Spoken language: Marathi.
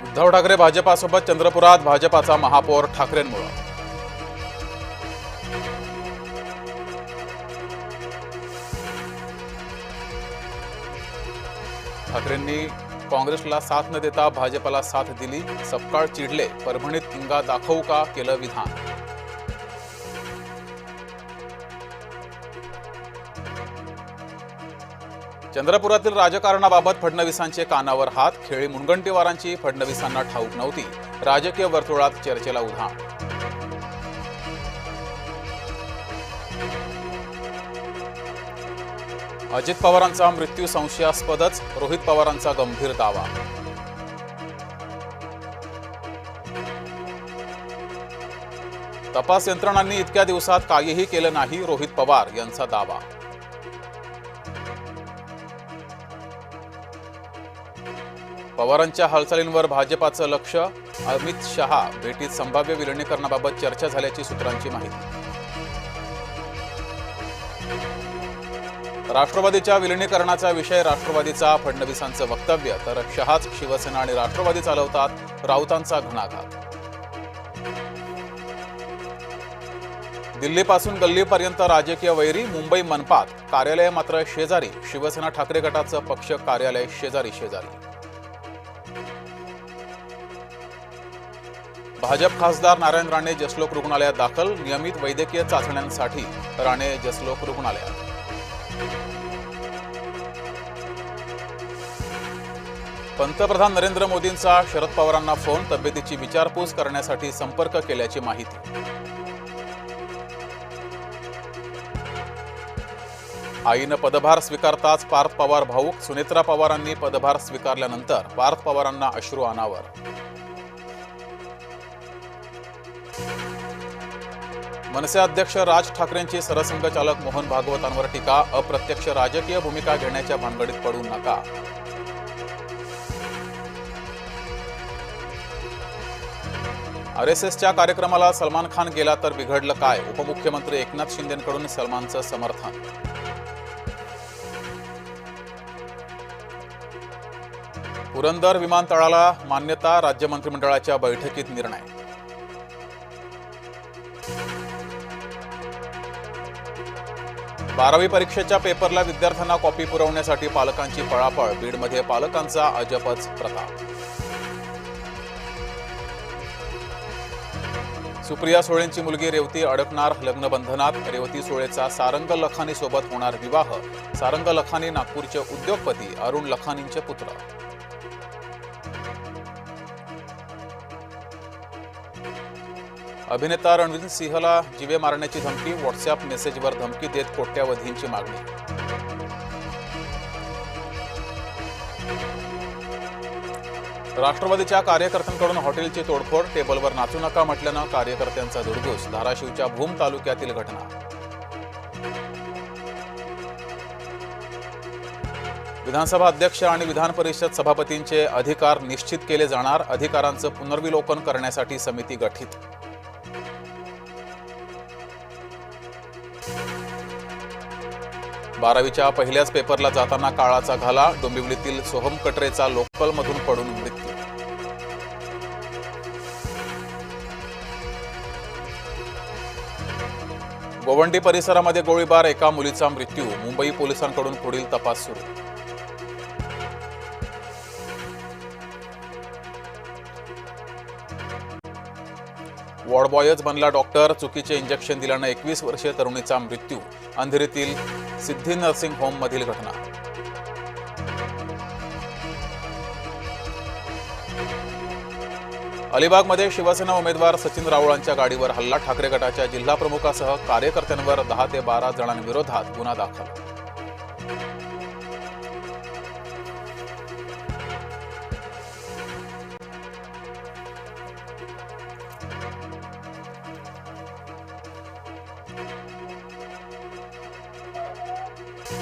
उद्धव ठाकरे भाजपासोबत चंद्रपुरात, भाजपाचा महापौर ठाकरेंमुळे। ठाकरेंनी काँग्रेसला साथ न देता भाजपला साथ दिली, सपकाळ चिडले, परभणीत इंगा दाखवू का, केलं विधान। चंद्रपुरातील राजकारणाबाबत फडणवीसांचे कानावर हात, खेळी मुनगंटीवारांची फडणवीसांना ठाऊक नव्हती, राजकीय वर्तुळात चर्चेला उधाण। अजित पवारांचा मृत्यू संशयास्पदच, रोहित पवारांचा गंभीर दावा। तपास यंत्रणांनी इतक्या दिवसात काहीही केलं नाही, रोहित पवार यांचा दावा। पवारांच्या हालचालींवर भाजपाचं लक्ष, अमित शहा भेटीत संभाव्य विलिनीकरणाबाबत चर्चा झाल्याची सूत्रांची माहिती। राष्ट्रवादीच्या विलिनीकरणाचा विषय राष्ट्रवादीचा, फडणवीसांचं वक्तव्य, तर शहाच शिवसेना आणि राष्ट्रवादी चालवतात, राऊतांचा घणाघात। दिल्लीपासून गल्लीपर्यंत राजकीय वैरी, मुंबई मनपात कार्यालय मात्र शेजारी, शिवसेना ठाकरे गटाचं पक्ष कार्यालय शेजारी शेजारी। भाजप खासदार नारायण राणे जसलोक रुग्णालयात दाखल, नियमित वैद्यकीय चाचण्यांसाठी राणे जसलोक रुग्णालयात। पंतप्रधान नरेंद्र मोदींचा शरद पवारांना फोन, तब्येतीची विचारपूस करण्यासाठी संपर्क केल्याची माहिती। आईनं पदभार स्वीकारताच पार्थ पवार भाऊक, सुनेत्रा पवारांनी पदभार स्वीकारल्यानंतर पार्थ पवारांना अश्रू अनावर। मनसे अध्यक्ष राज ठाकरेंची सरसंघचालक मोहन भागवतांवर टीका, अप्रत्यक्ष राजकीय भूमिका घेण्याच्या भानगडीत पडू नका। आरएसएसच्या कार्यक्रमाला सलमान खान गेला तर बिघडलं काय, उपमुख्यमंत्री एकनाथ शिंदेंकडून सलमानचं समर्थन। पुरंदर विमानतळाला मान्यता, राज्य मंत्रिमंडळाच्या बैठकीत निर्णय। बारावी परीक्षेच्या पेपरला विद्यार्थ्यांना कॉपी पुरवण्यासाठी पालकांची पळापळ, बीडमध्ये पालकांचा अजबच प्रताप। सुप्रिया सुळेंची मुलगी रेवती अडकणार लग्नबंधनात, रेवती सुळेचा सारंग लखानी सोबत होणार विवाह, सारंग लखानी नागपूरचे उद्योगपती अरुण लखानींचे पुत्र। अभिनेता रणवीर सिंहला जीवे मारण्याची धमकी, व्हॉट्सअप मेसेजवर धमकी देत कोट्यावधींची मागणी। राष्ट्रवादीच्या कार्यकर्त्यांकडून हॉटेलची तोडफोड, टेबलवर नाचू नका म्हटल्यानं कार्यकर्त्यांचा धुडगूस, धाराशिवच्या भूम तालुक्यातील घटना। विधानसभा अध्यक्ष आणि विधान परिषद सभापतींचे अधिकार निश्चित केले जाणार, अधिकारांचं पुनर्विलोकन करण्यासाठी समिती गठीत। बारावीच्या पहिल्याच पेपरला जाताना काळाचा घाला, डोंबिवलीतील सोहम कटरेचा लोकलमधून पडून मृत्यू। गोवंडी परिसरामध्ये गोळीबार, एका मुलीचा मृत्यू, मुंबई पोलिसांकडून पुढील तपास सुरू। वॉर्ड बॉयच बनला डॉक्टर, चुकीचे इंजेक्शन दिल्यानं 21 वर्षीय तरुणीचा मृत्यू, अंधेरीतील सिद्धी नर्सिंग होम मधील घटना। अलिबागमध्ये शिवसेना उमेदवार सचिन राऊळांच्या गाडीवर हल्ला, ठाकरे गटाच्या जिल्हा प्रमुखासह कार्यकर्त्यांवर 10 ते 12 जणांविरोधात गुन्हा दाखल।